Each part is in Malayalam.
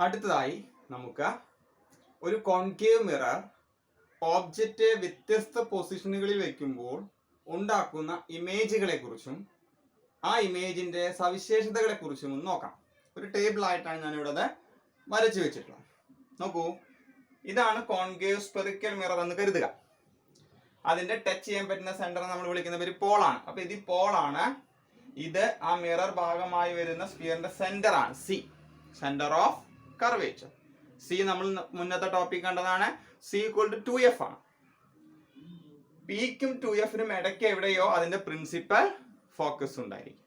അടുത്തതായി നമുക്ക് ഒരു കോൺകേവ് മിറർ ഓബ്ജക്റ്റ് വ്യത്യസ്ത പൊസിഷനുകളിൽ വെക്കുമ്പോൾ ഉണ്ടാക്കുന്ന ഇമേജുകളെ കുറിച്ചും ആ ഇമേജിന്റെ സവിശേഷതകളെ കുറിച്ചും ഒന്ന് നോക്കാം. ഒരു ടേബിൾ ആയിട്ടാണ് ഞാൻ ഇവിടെ വരച്ചു വെച്ചിട്ടുള്ളത്. നോക്കൂ, ഇതാണ് കോൺകേവ് സ്പെറിക്കൽ മിറർ എന്ന് കരുതുക. അതിന്റെ ടച്ച് ചെയ്യാൻ പറ്റുന്ന സെന്റർ നമ്മൾ വിളിക്കുന്ന പേര് പോളാണ്. അപ്പൊ ഇത് പോളാണ്. ഇത് ആ മിറർ ഭാഗമായി വരുന്ന സ്ഫിയറിന്റെ സെന്റർ ആണ്, C, centre of curvature. C നമ്മൾ മുന്നത്തെ ടോപ്പിക് കണ്ടതാണ്. സി ഈക്വൽ ടു 2f ആണ്. പിക്കും 2fനും ഇടയ്ക്ക് എവിടെയോ അതിന്റെ പ്രിൻസിപ്പൽ ഫോക്കസ് ഉണ്ടായിരിക്കും.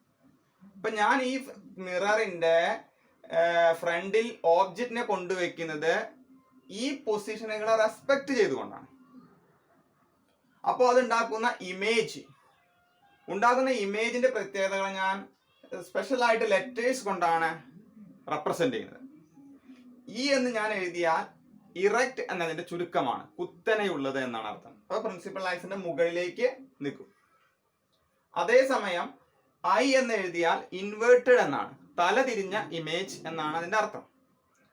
അപ്പൊ ഞാൻ ഈ മിററിന്റെ ഫ്രണ്ടിൽ ഓബ്ജക്റ്റിനെ കൊണ്ടുവയ്ക്കുന്നത് ഈ പൊസിഷനുകളെ റെസ്പെക്ട് ചെയ്തുകൊണ്ടാണ്. അപ്പോൾ അതുണ്ടാക്കുന്ന ഇമേജിന്റെ പ്രത്യേകതകൾ ഞാൻ സ്പെഷ്യൽ ആയിട്ട് ലെറ്റേഴ്സ് കൊണ്ടാണ് റെപ്രസെന്റ് ചെയ്യുന്നത്. ഇ എന്ന് ഞാൻ എഴുതിയാൽ ഇറക്റ്റ് എന്നതിന്റെ ചുരുക്കമാണ്, കുത്തനെയുള്ളത് എന്നാണ് അർത്ഥം. അപ്പൊ പ്രിൻസിപ്പൽ ആക്സിന്റെ മുകളിലേക്ക് നിൽക്കും. അതേസമയം ഐ എന്ന് എഴുതിയാൽ ഇൻവേർട്ടഡ് എന്നാണ്, തല തിരിഞ്ഞ ഇമേജ് എന്നാണ് അതിന്റെ അർത്ഥം.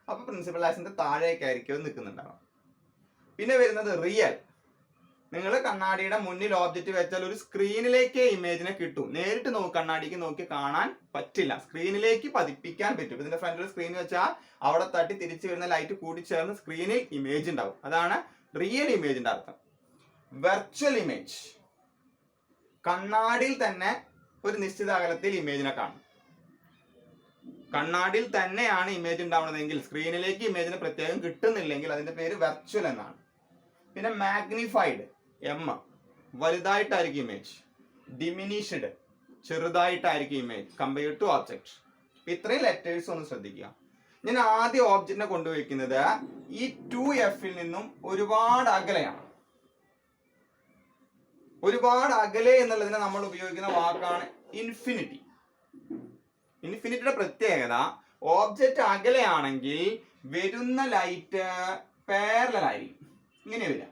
അപ്പൊ പ്രിൻസിപ്പൽ ആക്സിന്റെ താഴേക്കായിരിക്കും നിൽക്കുന്നുണ്ടാവും. പിന്നെ വരുന്നത് റിയൽ. നിങ്ങൾ കണ്ണാടിയുടെ മുന്നിൽ ഓബ്ജക്റ്റ് വെച്ചാൽ ഒരു സ്ക്രീനിലേക്ക് ഇമേജിനെ കിട്ടും. നേരിട്ട് കണ്ണാടിക്ക് നോക്കി കാണാൻ പറ്റില്ല, സ്ക്രീനിലേക്ക് പതിപ്പിക്കാൻ പറ്റും. ഇതിന്റെ ഫ്രണ്ടിൽ സ്ക്രീൻ വെച്ചാൽ അവിടെ തട്ടി തിരിച്ചു വരുന്ന ലൈറ്റ് കൂടി ചേർന്ന് സ്ക്രീനിൽ ഇമേജ് ഉണ്ടാവും. അതാണ് റിയൽ ഇമേജിന്റെ അർത്ഥം. വെർച്വൽ ഇമേജ്, കണ്ണാടിയിൽ തന്നെ ഒരു നിശ്ചിത അകലത്തിൽ ഇമേജിനെ കാണും. കണ്ണാടിയിൽ തന്നെയാണ് ഇമേജ് ഉണ്ടാവുന്നതെങ്കിൽ സ്ക്രീനിലേക്ക് ഇമേജിന് പ്രത്യേകം കിട്ടുന്നില്ലെങ്കിൽ അതിന്റെ പേര് വെർച്വൽ എന്നാണ്. പിന്നെ മാഗ്നിഫൈഡ്, എം, വലുതായിട്ടായിരിക്കും ഇമേജ്. ഡിമിനിഷ്ഡ്, ചെറുതായിട്ടായിരിക്കും ഇമേജ് കമ്പയർ ടു ഓബ്ജക്ട്. ഇത്രയും ലെറ്റേഴ്സ് ഒന്ന് ശ്രദ്ധിക്കുക. ഞാൻ ആദ്യം ഓബ്ജക്റ്റിനെ കൊണ്ടുവയ്ക്കുന്നത് ഈ 2fൽ നിന്നും ഒരുപാട് അകലെയാണ്. ഒരുപാട് അകലെ എന്നുള്ളതിന് നമ്മൾ ഉപയോഗിക്കുന്ന വാക്കാണ് ഇൻഫിനിറ്റി. ഇൻഫിനിറ്റിയുടെ പ്രത്യേകത, ഓബ്ജക്റ്റ് അകലെയാണെങ്കിൽ വരുന്ന ലൈറ്റ് പാരലൽ ആയിരിക്കും. ഇങ്ങനെ വരിക.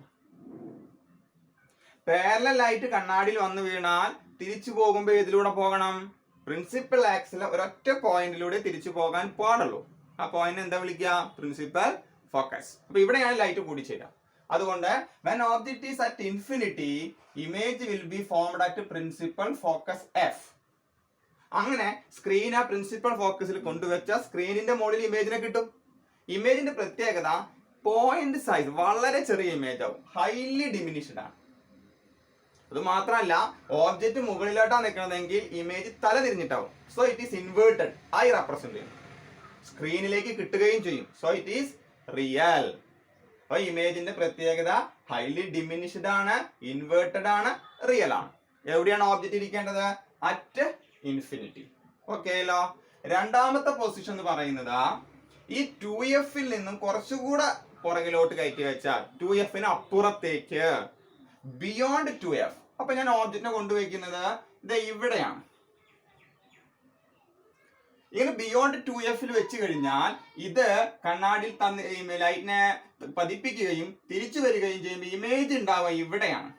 പാരലൽ ലൈറ്റ് കണ്ണാടിയിൽ വന്നു വീണാൽ തിരിച്ചു പോകുമ്പോൾ ഏതിലൂടെ പോകണം? പ്രിൻസിപ്പൽ ആക്സിലെ ഒരൊറ്റ പോയിന്റിലൂടെ തിരിച്ചു പോകാൻ പാടുള്ളൂ. ആ പോയിന്റ് എന്താ വിളിക്കുക? Principal focus. അപ്പൊ ഇവിടെയാണ് ലൈറ്റ് കൂടിച്ചേരുക. അതുകൊണ്ട് when object is at infinity, image will be formed at principal focus f. അങ്ങനെ സ്ക്രീൻ ആ പ്രിൻസിപ്പൽ ഫോക്കസിൽ കൊണ്ടുവച്ച സ്ക്രീനിന്റെ മുകളിൽ ഇമേജിനെ കിട്ടും. ഇമേജിന്റെ പ്രത്യേകത, പോയിന്റ് സൈസ് വളരെ ചെറിയ ഇമേജ് ആവും, ഹൈലി ഡിമിനിഷ്ഡ് ആണ്. അത് മാത്രമല്ല, ഓബ്ജക്റ്റ് മുകളിലോട്ടാണ് നിൽക്കുന്നതെങ്കിൽ ഇമേജ് തല തിരിഞ്ഞിട്ടാവും. സോ ഇറ്റ് ഈസ് ഇൻവേർട്ടഡ് ആയി റെപ്രസെന്റ് ചെയ്യും, സ്ക്രീനിലേക്ക് കിട്ടുകയും ചെയ്യും. So it is real. അപ്പൊ ഇമേജിന്റെ പ്രത്യേകത ഹൈലി ഡിമിനിഷ്ഡ് ആണ്, ഇൻവേർട്ടഡ് ആണ്, റിയൽ ആണ്. എവിടെയാണ് ഓബ്ജക്റ്റ് ഇരിക്കേണ്ടത്? At infinity. ഓക്കെല്ലോ. രണ്ടാമത്തെ പൊസിഷൻ എന്ന് പറയുന്നത് ഈ 2fൽ നിന്നും കുറച്ചുകൂടെ പുറകിലോട്ട് കയറ്റി വെച്ചാൽ 2fന് അപ്പുറത്തേക്ക്, ബിയോണ്ട് 2f. അപ്പൊ ഞാൻ ഓബ്ജക്റ്റിനെ കൊണ്ടുവയ്ക്കുന്നത് ഇത് ഇവിടെയാണ്. ഇങ്ങനെ ബിയോണ്ട് 2fൽ വെച്ച് കഴിഞ്ഞാൽ ഇത് കണ്ണാടിയിൽ ലൈറ്റിനെ പതിപ്പിക്കുകയും തിരിച്ചു വരികയും ചെയ്യുമ്പോൾ ഇമേജ് ഉണ്ടാവുക ഇവിടെയാണ്.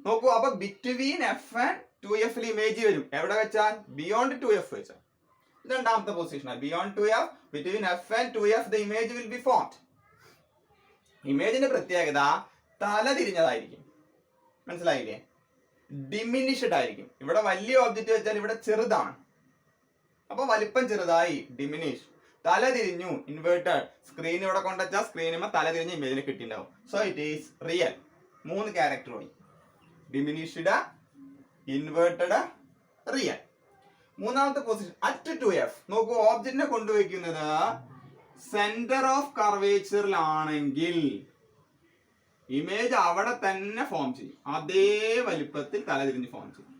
നോക്കൂ, അപ്പൊ ബിറ്റ്വീൻ എഫ് ആൻഡ് 2fൽ ഇമേജ് വരും. എവിടെ വെച്ചാൽ? ബിയോണ്ട് 2f വെച്ചാൽ. രണ്ടാമത്തെ പൊസിഷനാണ് beyond 2f. Between F and 2f the image will be formed. ഇമേജിന്റെ പ്രത്യേകത തല തിരിഞ്ഞതായിരിക്കും. മനസ്സിലായില്ലേ? ഡിമിനിഷ്ഡ് ആയിരിക്കും. ഇവിടെ വലിയ ഓബ്ജക്റ്റ് വെച്ചാൽ ഇവിടെ ചെറുതാണ്, അപ്പൊ വലിപ്പം ചെറുതായി, ഡിമിനിഷ്. തല തിരിഞ്ഞു, ഇൻവേർട്ടഡ്. സ്ക്രീൻ ഇവിടെ കൊണ്ടുവച്ചാൽ സ്ക്രീനുമ്പോൾ തല തിരിഞ്ഞ് ഇമേജിന് കിട്ടിയിട്ടുണ്ടാവും. So it is real. 3 character പോയി: ഡിമിനിഷ്ഡ്, ഇൻവേർട്ടഡ്, റിയൽ. മൂന്നാമത്തെ പൊസിഷൻ അറ്റ് 2f. നോക്കൂ, ഓബ്ജക്റ്റിനെ കൊണ്ടുവയ്ക്കുന്നത് സെന്റർ ഓഫ് കർവേച്ചറിലാണെങ്കിൽ ഇമേജ് അവിടെ തന്നെ ഫോം ചെയ്യും, അതേ വലിപ്പത്തിൽ തലതിരിഞ്ഞ് ഫോം ചെയ്യും.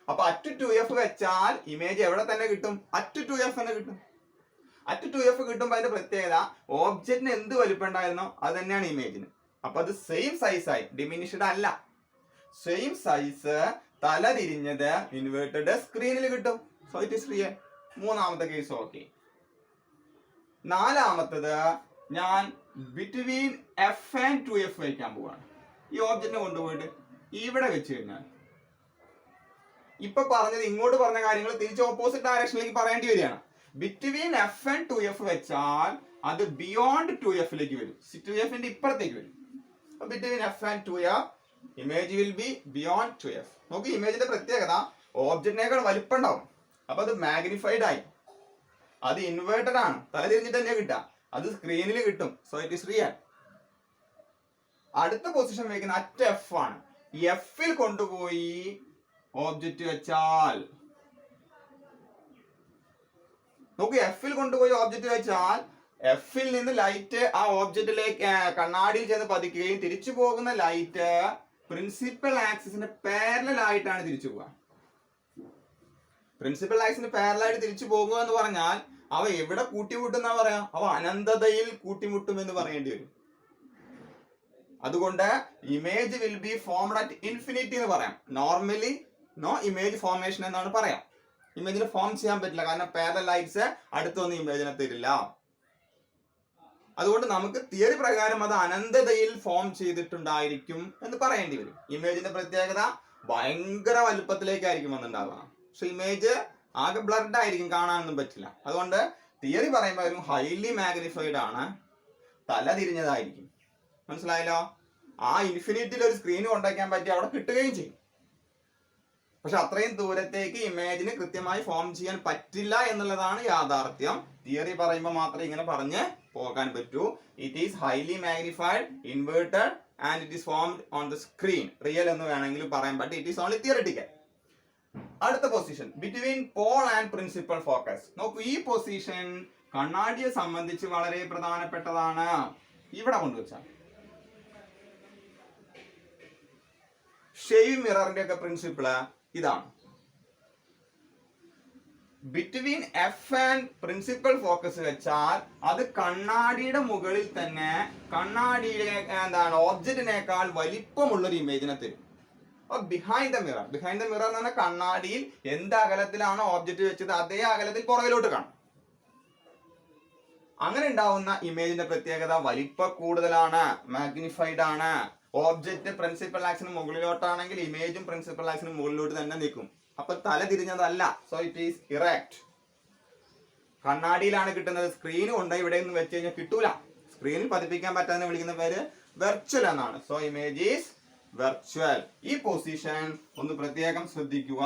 അപ്പൊ അറ്റ് 2f വെച്ചാൽ ഇമേജ് എവിടെ തന്നെ കിട്ടും? അറ്റ് 2f തന്നെ കിട്ടും. അറ്റ് 2f കിട്ടുമ്പോൾ അതിന്റെ പ്രത്യേകത, ഓബ്ജക്റ്റിന് എന്ത് വലിപ്പം ഉണ്ടായിരുന്നോ അത് തന്നെയാണ് ഇമേജിന്. അപ്പൊ അത് സെയിം സൈസ് ആയി, ഡിമിനിഷ്ഡ് അല്ല. സെയിം സൈസ്, തല തിരിഞ്ഞത്, ഇൻവേർട്ടഡ്, സ്ക്രീനിൽ കിട്ടും. So it is real. മൂന്നാമത്തെ കേസ് ഓക്കെ. നാലാമത്തത് ഞാൻ ബിറ്റ്വീൻ എഫ് ആൻഡ് 2f വയ്ക്കാൻ പോവാണ്. ഈ ഓബ്ജക്റ്റിനെ കൊണ്ടുപോയിട്ട് ഇവിടെ വെച്ച് കഴിഞ്ഞാൽ ഇപ്പൊ പറഞ്ഞത് ഇങ്ങോട്ട് പറഞ്ഞ കാര്യങ്ങൾ തിരിച്ച് ഓപ്പോസിറ്റ് ഡയറക്ഷനിലേക്ക് പറയേണ്ടി വരികയാണ്. ബിറ്റ്വീൻ എഫ് ആൻഡ് 2f വെച്ചാൽ അത് ബിയോണ്ട് 2f ലേക്ക് വരും. 2fന്റെ ഇപ്പുറത്തേക്ക് വരും. Between F and 2f image will be beyond 2f. നോക്കി ഇമേജിന്റെ പ്രത്യേകത ഓബ്ജക്റ്റിനേക്കാൾ വലിപ്പം ഉണ്ടാവും. അപ്പൊ അത് മാഗ്നിഫൈഡ് ആയി, അത് ഇൻവേർട്ടഡ് ആണ്, തല തിരിഞ്ഞിട്ട് തന്നെ കിട്ടുക, അത് സ്ക്രീനിൽ കിട്ടും. So it is real. അടുത്ത പൊസിഷൻ വയ്ക്കുന്ന അറ്റ് എഫ് ആണ്. എഫിൽ കൊണ്ടുപോയി ഓബ്ജക്റ്റ് വെച്ചാൽ നോക്കൂ, എഫിൽ കൊണ്ടുപോയി ഓബ്ജക്റ്റ് വെച്ചാൽ എഫിൽ നിന്ന് ലൈറ്റ് ആ ഓബ്ജക്റ്റിലേക്ക് കണ്ണാടിയിൽ ചെന്ന് പതിക്കുകയും തിരിച്ചു പോകുന്ന ലൈറ്റ് പ്രിൻസിപ്പൽ ആക്സിസിന് പാരലൽ ആയിട്ടാണ് തിരിച്ചു പോവുക. പ്രിൻസിപ്പൽ ആക്സിന് പാരലൽ ആയിട്ട് തിരിച്ചു പോകുക എന്ന് പറഞ്ഞാൽ അവ എവിടെ കൂട്ടിമുട്ടും എന്നാ പറയാ, അവ അനന്തതയിൽ കൂട്ടിമുട്ടും എന്ന് പറയേണ്ടി വരും. അതുകൊണ്ട് image will be formed at infinity എന്ന് പറയാം. നോർമലി നോ ഇമേജ് ഫോർമേഷൻ എന്നാണ് പറയാം. ഇമേജിനെ ഫോം ചെയ്യാൻ പറ്റില്ല, കാരണം പാരലൽ ലൈറ്റ്സ് അടുത്തൊന്നും ഇമേജിനെ തരില്ല. അതുകൊണ്ട് നമുക്ക് തിയറി പ്രകാരം അത് അനന്തതയിൽ ഫോം ചെയ്തിട്ടുണ്ടായിരിക്കും എന്ന് പറയേണ്ടി വരും. ഇമേജിന്റെ പ്രത്യേകത ഭയങ്കര വലുപ്പത്തിലേക്കായിരിക്കും വന്നിട്ടുണ്ടാവുക. പക്ഷെ ഇമേജ് ആകെ ബ്ലർഡ് ആയിരിക്കും, കാണാനൊന്നും പറ്റില്ല. അതുകൊണ്ട് തിയറി പറയുമ്പോൾ ഹൈലി മാഗ്നിഫൈഡ് ആണ്, തല തിരിഞ്ഞതായിരിക്കും. മനസ്സിലായല്ലോ? ആ ഇൻഫിനിറ്റിയിൽ ഒരു സ്ക്രീൻ കൊണ്ടുവയ്ക്കാൻ പറ്റി അവിടെ കിട്ടുകയും ചെയ്യും. പക്ഷെ അത്രയും ദൂരത്തേക്ക് ഇമേജിന് കൃത്യമായി ഫോം ചെയ്യാൻ പറ്റില്ല എന്നുള്ളതാണ് യാഥാർത്ഥ്യം. തിയറി പറയുമ്പോൾ മാത്രമേ ഇങ്ങനെ പറഞ്ഞ് പോകാൻ പറ്റൂ. It is highly magnified, inverted and it is formed on the screen. Real എന്ന് വേണമെങ്കിലും പറയാൻ പറ്റും. It is only theoretical. അടുത്ത position between pole and principal focus. നോക്കൂ, ഈ പൊസിഷൻ കണ്ണാടിയെ സംബന്ധിച്ച് വളരെ പ്രധാനപ്പെട്ടതാണ്. ഇവിടെ കൊണ്ടുവച്ചാൽ ഷേവ് മിററിന്റെ ഒക്കെ പ്രിൻസിപ്പിള് ഇതാണ്. Between F and principal focus വെച്ചാൽ അത് കണ്ണാടിയുടെ മുകളിൽ തന്നെ കണ്ണാടിയുടെ ഓബ്ജക്റ്റിനേക്കാൾ വലിപ്പമുള്ളൊരു ഇമേജിനെ തരും. Behind the mirror, behind the mirror എന്ന് പറഞ്ഞാൽ കണ്ണാടിയിൽ എന്ത് അകലത്തിലാണ് ഓബ്ജക്റ്റ് വെച്ചത് അതേ അകലത്തിൽ പുറകിലോട്ട് കാണും. അങ്ങനെ ഉണ്ടാവുന്ന ഇമേജിന്റെ പ്രത്യേകത വലിപ്പ കൂടുതലാണ്, മാഗ്നിഫൈഡ് ആണ്. ഓബ്ജക്റ്റ് പ്രിൻസിപ്പൽ ആക്സിന് മുകളിലോട്ടാണെങ്കിൽ ഇമേജും പ്രിൻസിപ്പൽ ആക്സിന് മുകളിലോട്ട് തന്നെ നിൽക്കും. അപ്പൊ തല തിരിഞ്ഞതല്ല. So it is erect. കണ്ണാടിയിലാണ് കിട്ടുന്നത്. സ്ക്രീൻ കൊണ്ട് ഇവിടെ നിന്ന് വെച്ച് കഴിഞ്ഞാൽ കിട്ടൂല. സ്ക്രീനിൽ പതിപ്പിക്കാൻ പറ്റാതെ വിളിക്കുന്ന പേര് വെർച്വൽ എന്നാണ്. So image is virtual. ഈ പൊസിഷൻ ഒന്ന് പ്രത്യേകം ശ്രദ്ധിക്കുക.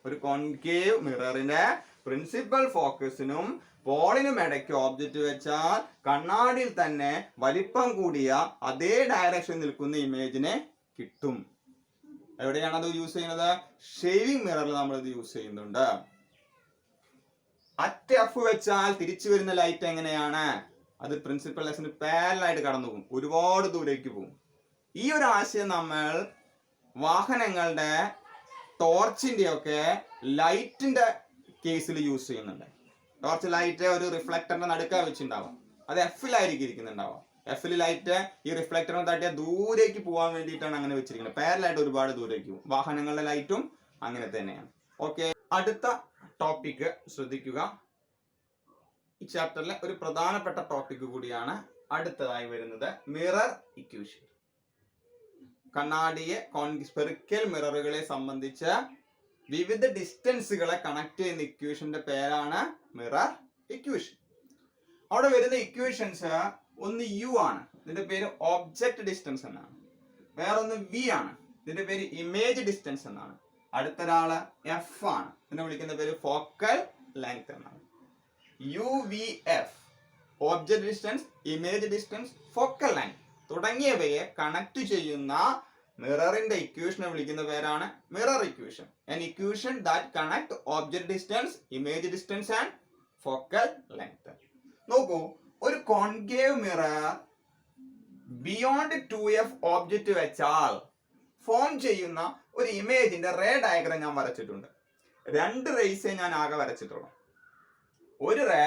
ഒരു കോൺകേവ് മിററിന്റെ പ്രിൻസിപ്പൽ ഫോക്കസിനും പോളിനും ഇടയ്ക്ക് ഓബ്ജക്റ്റ് വെച്ചാൽ കണ്ണാടിയിൽ തന്നെ വലിപ്പം കൂടിയ അതേ ഡയറക്ഷൻ നിൽക്കുന്ന ഇമേജിനെ കിട്ടും. എവിടെയാണ് അത് യൂസ് ചെയ്യുന്നത്? ഷേവിംഗ് മിററിൽ നമ്മൾ ഇത് യൂസ് ചെയ്യുന്നുണ്ട്. അറ്റ് എഫ് വെച്ചാൽ തിരിച്ചു വരുന്ന ലൈറ്റ് എങ്ങനെയാണ്? അത് പ്രിൻസിപ്പൽ ആക്സിന് പാരലൽ ആയിട്ട് കടന്നു പോകും, ഒരുപാട് ദൂരേക്ക് പോകും. ഈ ഒരു ആശയം നമ്മൾ വാഹനങ്ങളുടെ ടോർച്ചിന്റെ ഒക്കെ ലൈറ്റിന്റെ കേസിൽ യൂസ് ചെയ്യുന്നുണ്ട്. ടോർച്ച് ലൈറ്റ് ഒരു റിഫ്ലക്ടറിന്റെ നടുക്ക വെച്ചിട്ടുണ്ടാവാം, അത് എഫിലായിരിക്കും ഇരിക്കുന്നുണ്ടാവാം. എഫിൽ ലൈറ്റ് ഈ റിഫ്ലക്ടറിനെ തട്ടിയാൽ ദൂരേക്ക് പോകാൻ വേണ്ടിയിട്ടാണ് അങ്ങനെ വെച്ചിരിക്കുന്നത്. പാരലായിട്ട് ഒരുപാട് ദൂരേക്ക് പോകും. വാഹനങ്ങളുടെ ലൈറ്റും അങ്ങനെ തന്നെയാണ്. ഓക്കെ, അടുത്ത ടോപ്പിക് ശ്രദ്ധിക്കുക. ഈ ചാപ്റ്ററിലെ ഒരു പ്രധാനപ്പെട്ട ടോപ്പിക് കൂടിയാണ് അടുത്തതായി വരുന്നത്, മിറർ ഇക്വേഷൻ. കണ്ണാടിയെ സ്പെറിക്കൽ മിററുകളെ സംബന്ധിച്ച് വിവിധ ഡിസ്റ്റൻസുകളെ കണക്ട് ചെയ്യുന്ന ഇക്വേഷന്റെ പേരാണ് മിറർ ഇക്വേഷൻ. അവിടെ വരുന്ന ഇക്വേഷൻസ് ഒന്ന് യു ആണ്, ഇതിന്റെ പേര് ഒബ്ജക്റ്റ് ഡിസ്റ്റൻസ് എന്നാണ്. വേറൊന്ന് വി ആണ്, ഇതിന്റെ പേര് ഇമേജ് ഡിസ്റ്റൻസ് എന്നാണ്. അടുത്തൊരാള് എഫ് ആണ്, ഇതിനെ വിളിക്കുന്ന പേര് ഫോക്കൽ ലെങ്ത് എന്നാണ്. U V F, object distance, image distance, focal length തുടങ്ങിയവയെ കണക്ട് ചെയ്യുന്ന മിററിന്റെ ഇക്വേഷനെ വിളിക്കുന്ന പേരാണ് mirror equation. An equation that connect object distance, image distance and focal length. നോക്കൂ, ഒരു concave mirror beyond 2f object വെച്ചാൽ ഫോം ചെയ്യുന്ന ഒരു ഇമേജിന്റെ റേ ഡയഗ്രം ഞാൻ വരച്ചിട്ടുണ്ട്. 2 റേസേ ഞാൻ ആകെ വരച്ചിട്ടുള്ളൂ. ഒരു റേ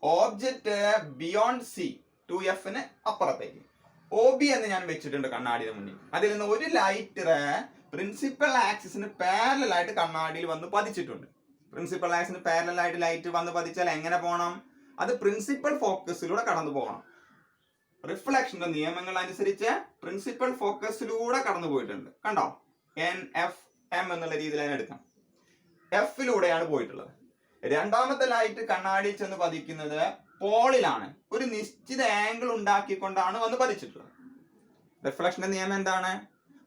ഓബ്ജക്റ്റ് ബിയോണ്ട് സി 2fന് അപ്പുറത്തേക്ക് OB എന്ന് ഞാൻ വെച്ചിട്ടുണ്ട് കണ്ണാടിയുടെ മുന്നിൽ. അതിൽ നിന്ന് ഒരു ലൈറ്റ് റേ പ്രിൻസിപ്പൽ ആക്സിസിന് പാരലൽ ആയിട്ട് കണ്ണാടിയിൽ വന്ന് പതിച്ചിട്ടുണ്ട്. പ്രിൻസിപ്പൽ ആക്സിന് പാരലൽ ആയിട്ട് ലൈറ്റ് വന്ന് പതിച്ചാൽ എങ്ങനെ പോകണം? അത് പ്രിൻസിപ്പൽ ഫോക്കസിലൂടെ കടന്നു പോകണം. റിഫ്ലക്ഷന്റെ നിയമങ്ങൾ അനുസരിച്ച് പ്രിൻസിപ്പൽ ഫോക്കസിലൂടെ കടന്നു പോയിട്ടുണ്ട്. കണ്ടോ? NF എം എന്നുള്ള രീതിയിൽ തന്നെ എടുക്കാം. എഫിലൂടെയാണ് പോയിട്ടുള്ളത്. രണ്ടാമത്തെ ലൈറ്റ് കണ്ണാടിയിൽ ചെന്ന് പതിക്കുന്നത് പോളിലാണ്. ഒരു നിശ്ചിത ആംഗിൾ ഉണ്ടാക്കിക്കൊണ്ടാണ് വന്ന് പതിച്ചിട്ടുള്ളത്. റിഫ്ലക്ഷന്റെ നിയമം എന്താണ്?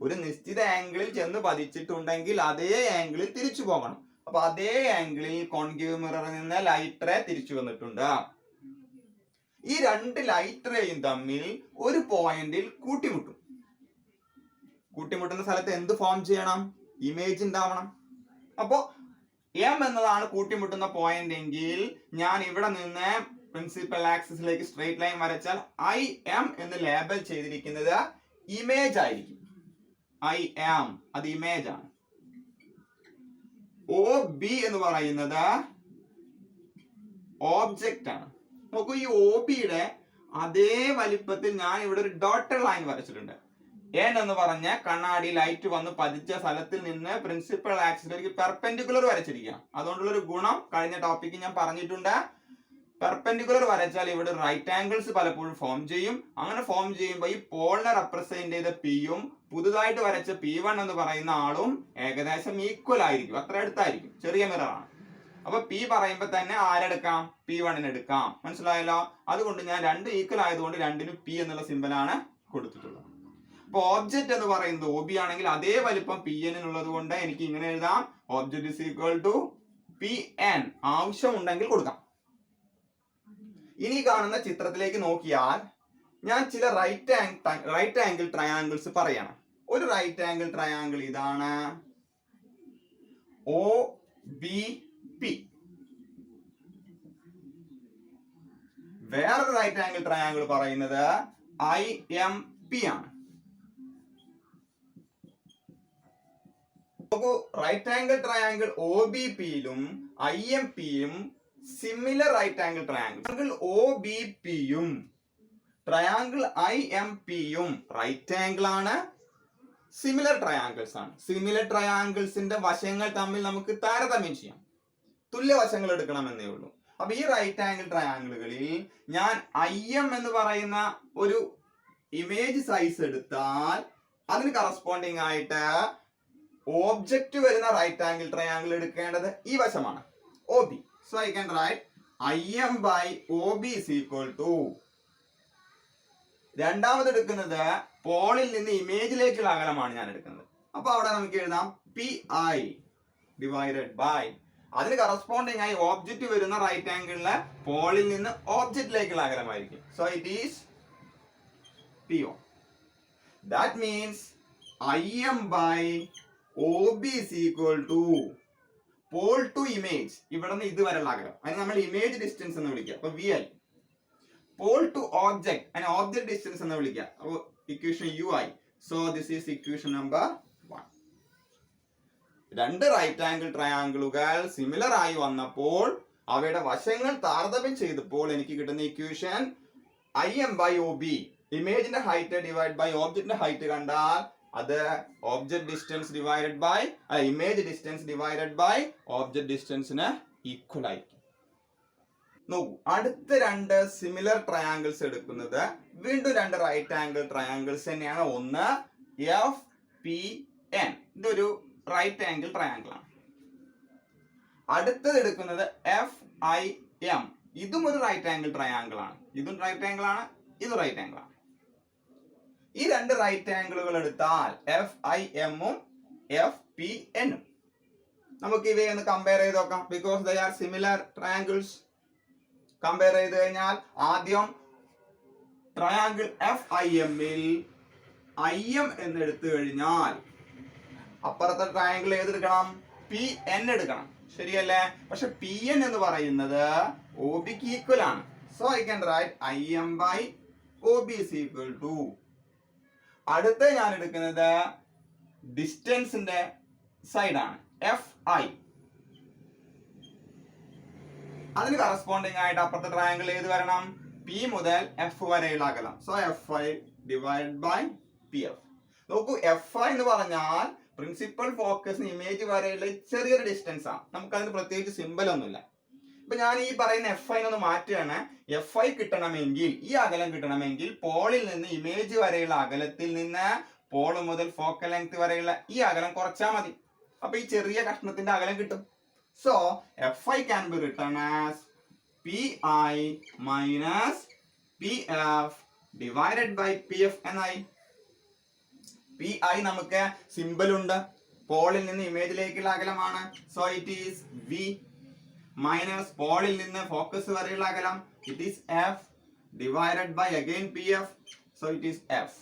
ഒരു നിശ്ചിത ആംഗിളിൽ ചെന്ന് പതിച്ചിട്ടുണ്ടെങ്കിൽ അതേ ആംഗിളിൽ തിരിച്ചു പോകണം. അപ്പൊ അതേ ആംഗിളിൽ കോൺകേവ് മിററിൽ നിന്ന് ലൈറ്റ് റേ തിരിച്ചു വന്നിട്ടുണ്ട്. ഈ രണ്ട് ലൈറ്റ് റേയും തമ്മിൽ ഒരു പോയിന്റിൽ കൂട്ടിമുട്ടും. കൂട്ടിമുട്ടുന്ന സ്ഥലത്ത് എന്ത് ഫോം ചെയ്യണം? ഇമേജ് ഉണ്ടാവണം. അപ്പോ എം എന്നതാണ് കൂട്ടിമുട്ടുന്ന പോയിന്റ് എങ്കിൽ ഞാൻ ഇവിടെ നിന്ന് പ്രിൻസിപ്പൽ ആക്സിസിലേക്ക് സ്ട്രെയിറ്റ് ലൈൻ വരച്ചാൽ ഐ എം എന്ന് ലേബൽ ചെയ്തിരിക്കുന്നത് ഇമേജ് ആയിരിക്കും. ഐ എം അത് ഇമേജ് ആണ്. ഒ ബി എന്ന് പറയുന്നത് ഓബ്ജക്റ്റ് ആണ്. നോക്കൂ, ഈ ഒ ബിയുടെ അതേ വലിപ്പത്തിൽ ഞാൻ ഇവിടെ ഒരു ഡോട്ടഡ് ലൈൻ വരച്ചിട്ടുണ്ട്. എൻ എന്ന് പറഞ്ഞ കണ്ണാടി ലൈറ്റ് വന്ന് പതിച്ച സ്ഥലത്തിൽ നിന്ന് പ്രിൻസിപ്പൽ ആക്സിസിലേക്ക് പെർപെൻഡിക്കുലർ വരച്ചിരിക്കുകയാണ്. അതുകൊണ്ടുള്ള ഒരു ഗുണം കഴിഞ്ഞ ടോപ്പിക്ക് ഞാൻ പറഞ്ഞിട്ടുണ്ട്. പെർപെൻഡിക്കുലർ വരച്ചാൽ ഇവിടെ റൈറ്റ് ആംഗിൾസ് പലപ്പോഴും ഫോം ചെയ്യും. അങ്ങനെ ഫോം ചെയ്യുമ്പോൾ ഈ പോളിനെ റെപ്രസെന്റ് ചെയ്ത പിയും പുതുതായിട്ട് വരച്ച P1 എന്ന് പറയുന്ന ആളും ഏകദേശം ഈക്വൽ ആയിരിക്കും, അത്ര അടുത്തായിരിക്കും. ചെറിയ മിററാണ്. അപ്പൊ പി പറയുമ്പോൾ തന്നെ ആരെടുക്കാം? P1 എടുക്കാം. മനസ്സിലായല്ലോ? അതുകൊണ്ട് ഞാൻ രണ്ട് ഈക്വൽ ആയതുകൊണ്ട് രണ്ടിനും പി എന്നുള്ള സിമ്പലാണ് കൊടുത്തിട്ടുള്ളത്. അപ്പൊ ഓബ്ജക്റ്റ് എന്ന് പറയുന്നത് OB ആണെങ്കിൽ അതേ വലിപ്പം PN ഉള്ളത് കൊണ്ട് എനിക്ക് ഇങ്ങനെ എഴുതാം, object is equal to PN. ആവശ്യമുണ്ടെങ്കിൽ കൊടുക്കാം. ഇനി കാണുന്ന ചിത്രത്തിലേക്ക് നോക്കിയാൽ ഞാൻ ചില റൈറ്റ് ആംഗിൾ ട്രയാങ്കിൾസ് പറയണം. ഒരു റൈറ്റ് ആംഗിൾ ട്രയാങ്കിൾ ഇതാണ്, OBP. വേറൊരു റൈറ്റ് ആംഗിൾ ട്രയാങ്കിൾ പറയുന്നത് IMP ആണ്. നോക്കൂ, റൈറ്റ് ആംഗിൾ ട്രയാങ്കിൾ OBPയിലും IMPയും സിമിലർ റൈറ്റ് ആംഗിൾ ട്രയാങ്കിൾ. OBPയും ട്രയാങ്കിൾ IMPയും റൈറ്റ് ആംഗിൾ ആണ്, സിമിലർ ട്രയാങ്കിൾസ് ആണ്. സിമിലർ ട്രയാങ്കിൾസിന്റെ വശങ്ങൾ തമ്മിൽ നമുക്ക് താരതമ്യം ചെയ്യാം, തുല്യ വശങ്ങൾ എടുക്കണമെന്നേ ഉള്ളൂ. അപ്പൊ ഈ റൈറ്റ് ആംഗിൾ ട്രയാങ്കിളുകളിൽ ഞാൻ IM എന്ന് പറയുന്ന ഒരു ഇമേജ് സൈസ് എടുത്താൽ അതിന് കറസ്പോണ്ടിങ് ആയിട്ട് ഓബ്ജക്റ്റ് വരുന്ന റൈറ്റ് ആംഗിൾ ട്രയാങ്കിൾ എടുക്കേണ്ടത് ഈ വശമാണ്, OB. So I can write IM by OB is equal to, രണ്ടാമത് എടുക്കുന്നത് പോളിൽ നിന്ന് ഇമേജിലേക്കുള്ള അകലമാണ് ഞാൻ എടുക്കുന്നത്. അപ്പൊ അവിടെ നമുക്ക് എഴുതാം PI ഡിവൈഡഡ് ബൈ, അതിന് കറസ്പോണ്ടിങ് ആയി ഓബ്ജക്റ്റ് വരുന്ന റൈറ്റ് ആംഗിളിലെ പോളിൽ നിന്ന് ഓബ്ജക്റ്റിലേക്കുള്ള അകലമായിരിക്കും. So it is PO. That means IM by OB is equal to pole to image, ഇവിടെ നിന്ന് ഇതുവരെയുള്ള അകലം, അതിന് നമ്മൾ ഇമേജ് ഡിസ്റ്റൻസ് എന്ന് വിളിക്കുക. അപ്പൊ VL. പോൾ ടു ഓബ്ജക്ട്, അതിന് ഓബ്ജക്ട് ഡിസ്റ്റൻസ് എന്ന് വിളിക്കുക. അപ്പൊ equation UI. So this is equation number 1. രണ്ട് റൈറ്റ് ആംഗിൾ ട്രയാങ്കിളുകൾ സിമിലർ ആയി വന്നപ്പോൾ അവയുടെ വശങ്ങൾ താരതമ്യം ചെയ്തപ്പോൾ എനിക്ക് കിട്ടുന്ന ഇക്വേഷൻ IM by OB, ഇമേജിന്റെ ഹൈറ്റ് ഡിവൈഡ് ബൈ ഓബ്ജക്റ്റിന്റെ ഹൈറ്റ് കണ്ടാൽ അത് object distance divided by image distance divided by object ഡിസ്റ്റൻസിന് ഈക്വൽ ആയിരിക്കും. നോക്കൂ, അടുത്ത രണ്ട് സിമിലർ ട്രയാങ്കിൾസ് എടുക്കുന്നത് വീണ്ടും രണ്ട് റൈറ്റ് ആംഗിൾ ട്രയാങ്കിൾസ് തന്നെയാണ്. ഒന്ന് FPN, ഇതൊരു റൈറ്റ് ആംഗിൾ ട്രയാങ്കിൾ ആണ്. അടുത്തത് എടുക്കുന്നത് FIM, ഇതും ഒരു റൈറ്റ് ആംഗിൾ ട്രയാങ്കിൾ ആണ്. ഇതും റൈറ്റ് ആംഗിൾ ആണ്, ഇതും റൈറ്റ് ആംഗിൾ ആണ്. ഈ രണ്ട് റൈറ്റ് ആംഗിളുകൾ എടുത്താൽ FIM-ഉം FPN-ഉം നമുക്ക് ഇവയെ ഒന്ന് കമ്പയർ ചെയ്ത് നോക്കാം. Because they are similar triangles. Compare ചെയ്ത് കഴിഞ്ഞാൽ ആദ്യം ട്രയാങ്കിൾ FIM-ൽ IM എന്ന് എടുത്തു കഴിഞ്ഞാൽ അപ്പുറത്തെ ട്രയാങ്കിൾ ഏതെടുക്കണം? PN എടുക്കണം, ശരിയല്ലേ? പക്ഷെ PN എന്ന് പറയുന്നത് OBക്ക് ഈക്വൽ ആണ്. So I can write IM by OB is equal to. അടുത്ത ഞാൻ എടുക്കുന്നത് ഡിസ്റ്റൻസിന്റെ സൈഡാണ്, FI. അതിന് കറസ്പോണ്ടിങ് ആയിട്ട് അപ്പുറത്തെ ട്രയാങ്കിൾ ഏത് വരണം? P മുതൽ F വരെയുള്ള അകലം. So FI divide by PF. നോക്കൂ, FI എന്ന് പറഞ്ഞാൽ പ്രിൻസിപ്പൽ ഫോക്കസിന് ഇമേജ് വരെയുള്ള ചെറിയൊരു ഡിസ്റ്റൻസ് ആണ്. നമുക്കതിന് പ്രത്യേകിച്ച് സിമ്പൽ ഒന്നുമില്ല. ഇപ്പൊ ഞാൻ ഈ പറയുന്ന FI ഒന്ന് മാറ്റുകയാണ്. FI കിട്ടണമെങ്കിൽ, ഈ അകലം കിട്ടണമെങ്കിൽ പോളിൽ നിന്ന് ഇമേജ് വരെയുള്ള അകലത്തിൽ നിന്ന് പോൾ മുതൽ ഫോക്കൽ ലെങ്ത് വരെയുള്ള ഈ അകലം കുറച്ചാൽ മതി. അപ്പൊ ഈ ചെറിയ കഷ്ണത്തിന്റെ അകലം കിട്ടും. So Fi can be written as Pi minus Pf divided by Pf എന്നായി. Pi നമുക്ക് സിമ്പിൾ ഉണ്ട്, പോളിൽ നിന്ന് ഇമേജിലേക്കുള്ള അകലമാണ്. So it is V minus പോളിൽ നിന്ന് ഫോക്കസ് വരെയുള്ള അകലം, it is F divided by again Pf, so it is F.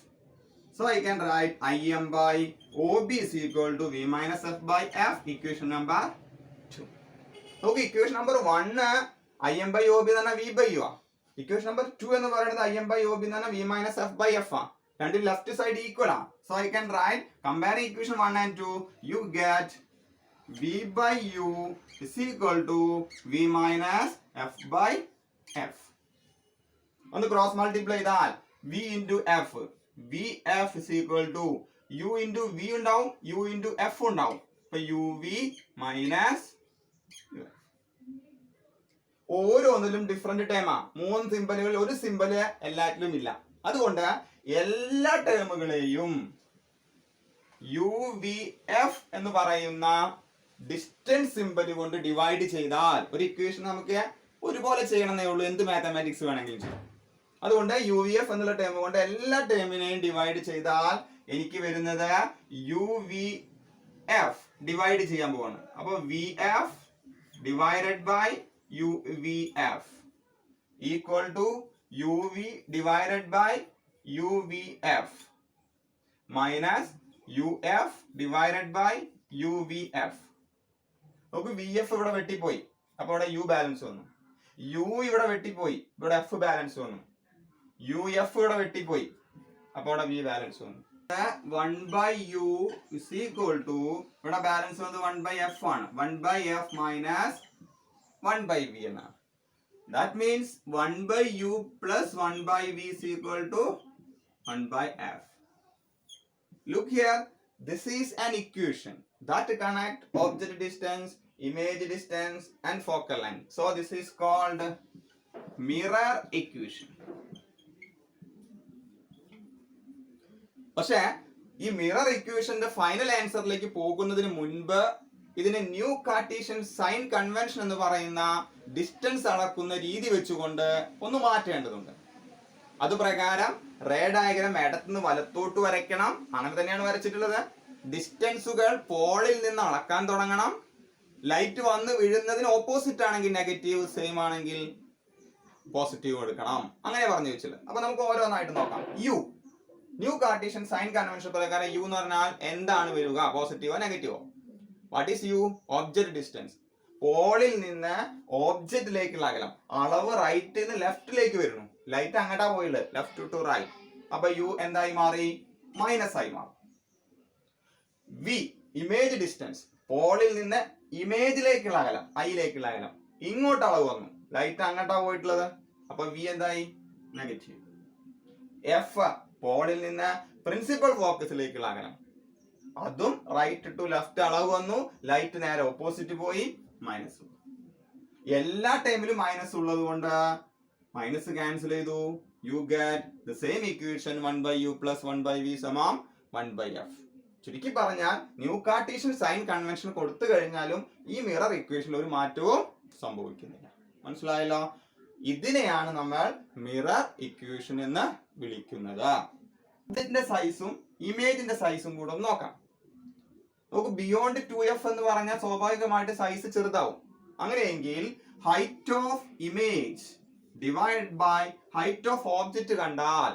So I can write Im by OB is equal to V minus F by F, equation number 2. Okay, equation number 1 Im by OB എന്ന് പറഞ്ഞാൽ V by U ആ. Equation number 2 എന്ന് പറയുന്നത് Im by OB എന്ന് പറഞ്ഞാൽ V minus F by F ആ. രണ്ടും ലെഫ്റ്റ് സൈഡ് ഈക്വൽ ആണ്. So I can write, comparing equation 1 and 2, you get V by U is equal to V minus F by F. ഒന്ന് ക്രോസ് മൾട്ടിപ്ലൈ ചെയ്താൽ V into F, Vf is equal to U into V ഉണ്ടാവും, U into F ഉണ്ടാവും. അപ്പൊ UV minus ഓരോന്നിലും ഡിഫറെന്റ് ടേമാ. 3 സിമ്പലുകളിൽ ഒരു സിമ്പല് എല്ലാറ്റിലും ഇല്ല. അതുകൊണ്ട് എല്ലാ ടേമുകളെയും UVF എന്ന് പറയുന്ന ഡിസ്റ്റൻസ് സിമ്പൽ കൊണ്ട് ഡിവൈഡ് ചെയ്താൽ ഒരു ഇക്വേഷൻ നമുക്ക് ഒരുപോലെ ചെയ്യണമെന്നേ ഉള്ളൂ, എന്ത് മാത്തമാറ്റിക്സ് വേണമെങ്കിലും ചെയ്യും. അതുകൊണ്ട് UVF എന്നുള്ള ടേം കൊണ്ട് എല്ലാ ടേമിനെയും ഡിവൈഡ് ചെയ്താൽ എനിക്ക് വരുന്നത് UVF ഡിവൈഡ് ചെയ്യാൻ പോവാണ്. അപ്പൊ VF divided by UVF equal to UV divided by UVF minus UF divided by UVF. നമുക്ക് VF ഇവിടെ വെട്ടിപ്പോയി, അപ്പൊ ഇവിടെ U ബാലൻസ് വന്നു. U ഇവിടെ വെട്ടിപ്പോയി, ഇവിടെ F ബാലൻസ് വന്നു. UF ഇവിടെ വെട്ടിപ്പോയി, അപ്പൊ ഇവിടെ V ബാലൻസ് വന്നു. 1 by U is equal to, ഇവിടെ ബാലൻസ് വന്നത് 1 by F ആണ്. 1 by F minus 1 by V എന്നാണ്. That means 1 by U plus 1 by V is equal to 1 by F. Look here, this is an equation that connect object distance, image distance and focal length. So this is called mirror equation. പക്ഷേ ഈ മിറർ ഇക്വേഷന്റെ ഫൈനൽ ആൻസറിലേക്ക് പോകുന്നതിന് മുൻപ് ഇതിനെ ന്യൂ കാർട്ടീഷ്യൻ സൈൻ കൺവെൻഷൻ എന്ന് പറയുന്ന ഡിസ്റ്റൻസ് അളക്കുന്ന രീതി വെച്ചുകൊണ്ട് ഒന്ന് മാറ്റേണ്ടതുണ്ട്. അതുപ്രകാരം റേ ഡയഗ്രാം ഇടത്തുനിന്ന് വലത്തോട്ട് വരയ്ക്കണം. അങ്ങനെ തന്നെയാണ് വരച്ചിട്ടുള്ളത്. ഡിസ്റ്റൻസുകൾ പോളിൽ നിന്ന് അളക്കാൻ തുടങ്ങണം. ലൈറ്റ് വന്ന് വീഴുന്നതിന് ഓപ്പോസിറ്റ് ആണെങ്കിൽ നെഗറ്റീവ്, സെയിം ആണെങ്കിൽ പോസിറ്റീവ് എടുക്കണം. അങ്ങനെ പറഞ്ഞു വെച്ചില്ല. അപ്പൊ നമുക്ക് ഓരോന്നായിട്ട് നോക്കാം. U new Cartesian sign convention പ്രകാരം യു എന്ന് പറഞ്ഞാൽ എന്താണ് വരിക, പോസിറ്റീവോ നെഗറ്റീവോ? What is U? Object distance. പോളിൽ നിന്ന് ഓബ്ജക്റ്റിലേക്കുള്ള അകലം. അളവ് റൈറ്റിൽ നിന്ന് ലെഫ്റ്റിലേക്ക് വരുന്നു. ലൈറ്റ് അങ്ങോട്ടാ പോയുള്ളത്, ലെഫ്റ്റ് ടു റൈറ്റ്. അപ്പൊ യു എന്തായി മാറി? മൈനസ് ആയി മാറും. V image distance. പോളിൽ നിന്ന് ഇമേജിലേക്കുള്ള അകലം, ഐയിലേക്കുള്ള അകലം. ഇങ്ങോട്ട് അളവ് വന്നു, ലൈറ്റ് അങ്ങോട്ടാ പോയിട്ടുള്ളത്. അപ്പൊ വി എന്തായി? നെഗറ്റീവ്. എഫ് പോളിൽ നിന്ന് പ്രിൻസിപ്പൽ ഫോക്കസിലേക്കുള്ള അകലം. അതും റൈറ്റ് ടു ലെഫ്റ്റ് അളവ് വന്നു, ലൈറ്റ് നേരെ ഓപ്പോസിറ്റ് പോയി, മൈനസ്. എല്ലാ ടൈമിലും മൈനസ് ഉള്ളത് കൊണ്ട് മൈനസ് ക്യാൻസൽ ചെയ്തു. You get the same equation 1 by U plus 1 by V സമം 1 by F. ചുരുക്കി പറഞ്ഞാൽ ന്യൂ കാർട്ടീഷ്യൻ സൈൻ കൺവെൻഷൻ കൊടുത്തു കഴിഞ്ഞാലും ഈ മിറർ ഇക്വേഷനിൽ ഒരു മാറ്റവും സംഭവിക്കുന്നില്ല. മനസ്സിലായല്ലോ? ഇതിനെയാണ് നമ്മൾ മിറർ ഇക്വേഷൻ എന്ന് വിളിക്കുന്നത്. ഇതിന്റെ സൈസും ഇമേജിന്റെ സൈസും കൂടെ ഒന്ന് നോക്കാം. നമുക്ക് ബിയോണ്ട് 2F എന്ന് പറഞ്ഞാൽ സ്വാഭാവികമായിട്ട് സൈസ് ചെറുതാവും. അങ്ങനെയെങ്കിൽ height of image divide by height of object കണ്ടാൽ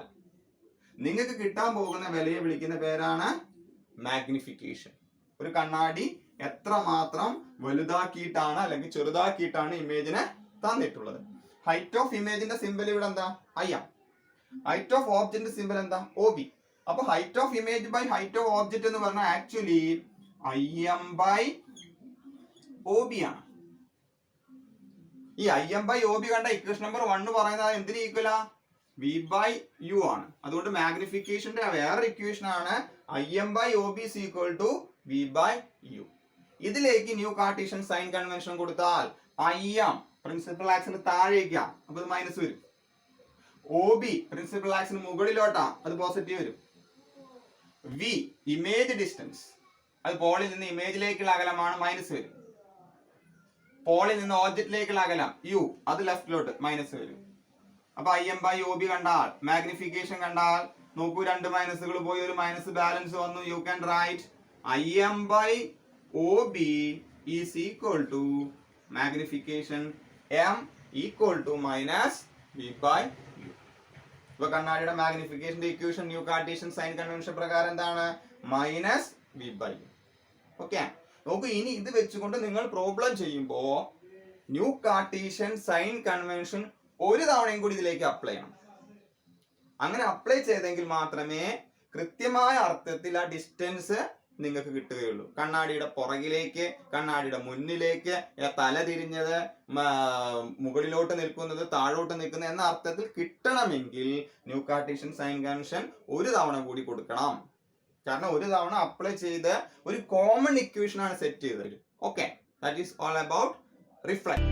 നിങ്ങൾക്ക് കിട്ടാൻ പോകുന്ന വിലയെ വിളിക്കുന്ന പേരാണ് മാഗ്നിഫിക്കേഷൻ. ഒരു കണ്ണാടി എത്രമാത്രം വലുതാക്കിയിട്ടാണ് അല്ലെങ്കിൽ ചെറുതാക്കിയിട്ടാണ് ഇമേജിനെ തന്നിട്ടുള്ളത്. ഹൈറ്റ് ഓഫ് ഇമേജിന്റെ സിമ്പൽ ഇവിടെ എന്താ? I am. ഹൈറ്റ് ഓഫ് ഓബ്ജക്റ്റിന്റെ സിമ്പൽ എന്താ? OB. അപ്പൊ height of image by height of object എന്ന് പറഞ്ഞാൽ ആക്ച്വലി IM ബൈ OB ആണ്. ഈ IM ബൈ OB കണ്ട ഇക്വേഷൻ നമ്പർ 1 പറയുന്നത് എന്തിന് ഈക്വലാ? V ബൈ U ആണ്. അതുകൊണ്ട് മാഗ്നിഫിക്കേഷന്റെ വേറെ ഇക്വേഷൻ ആണ് IM by OB is equal to V by U. ഇതിലേക്ക് ന്യൂ കാർട്ടീഷ്യൻ സൈൻ കൺവെൻഷൻ കൊടുത്താൽ IM പ്രിൻസിപ്പൽ ആക്സിന് താഴേക്കാ, അപ്പൊ ഇത് മൈനസ് വരും. OB പ്രിൻസിപ്പൽ ആക്സിന് മുകളിലോട്ടാ, അത് പോസിറ്റീവ് വരും. V ഇമേജ് ഡിസ്റ്റൻസ് അത് പോളിൽ നിന്ന് ഇമേജിലേക്കുള്ള അകലമാണ് മൈനസ് വരും. പോളിൽ നിന്ന് ഓബ്ജക്റ്റിലേക്കുള്ള അകലം യു, അത് ലെഫ്റ്റിലോട്ട് മൈനസ് വരും. അപ്പൊ IM/OB കണ്ടാൽ, മാഗ്നിഫിക്കേഷൻ കണ്ടാൽ നോക്കൂ, 2 മൈനസുകൾ പോയി, ഒരു മൈനസ് ബാലൻസ് വന്നു. You can write IM/OB is equal to magnification M equal to minus B/U. ഇപ്പൊ കണ്ണാടിയുടെ മാഗ്നിഫിക്കേഷന്റെ equation new Cartesian sign convention പ്രകാരം എന്താണ്? Minus B/U. ഓക്കെ, നോക്കൂ, ഇനി ഇത് വെച്ചുകൊണ്ട് നിങ്ങൾ പ്രോബ്ലം ചെയ്യുമ്പോ ന്യൂ കാർട്ടീഷ്യൻ സൈൻ കൺവെൻഷൻ ഒരു തവണയും കൂടി ഇതിലേക്ക് അപ്ലൈ ചെയ്യണം. അങ്ങനെ അപ്ലൈ ചെയ്തെങ്കിൽ മാത്രമേ കൃത്യമായ അർത്ഥത്തിൽ ആ ഡിസ്റ്റൻസ് നിങ്ങൾക്ക് കിട്ടുകയുള്ളൂ. കണ്ണാടിയുടെ പുറകിലേക്ക്, കണ്ണാടിയുടെ മുന്നിലേക്ക്, തല തിരിഞ്ഞത്, മുകളിലോട്ട് നിൽക്കുന്നത്, താഴോട്ട് നിൽക്കുന്നത് എന്ന അർത്ഥത്തിൽ കിട്ടണമെങ്കിൽ ന്യൂ കാർട്ടീഷ്യൻ സൈൻ കൺവെൻഷൻ ഒരു തവണ കൂടി കൊടുക്കണം. കാരണം ഒരു തവണ അപ്ലൈ ചെയ്ത് ഒരു കോമൺ ഇക്വേഷൻ ആണ് സെറ്റ് ചെയ്തത്. Okay, that is all about reflection.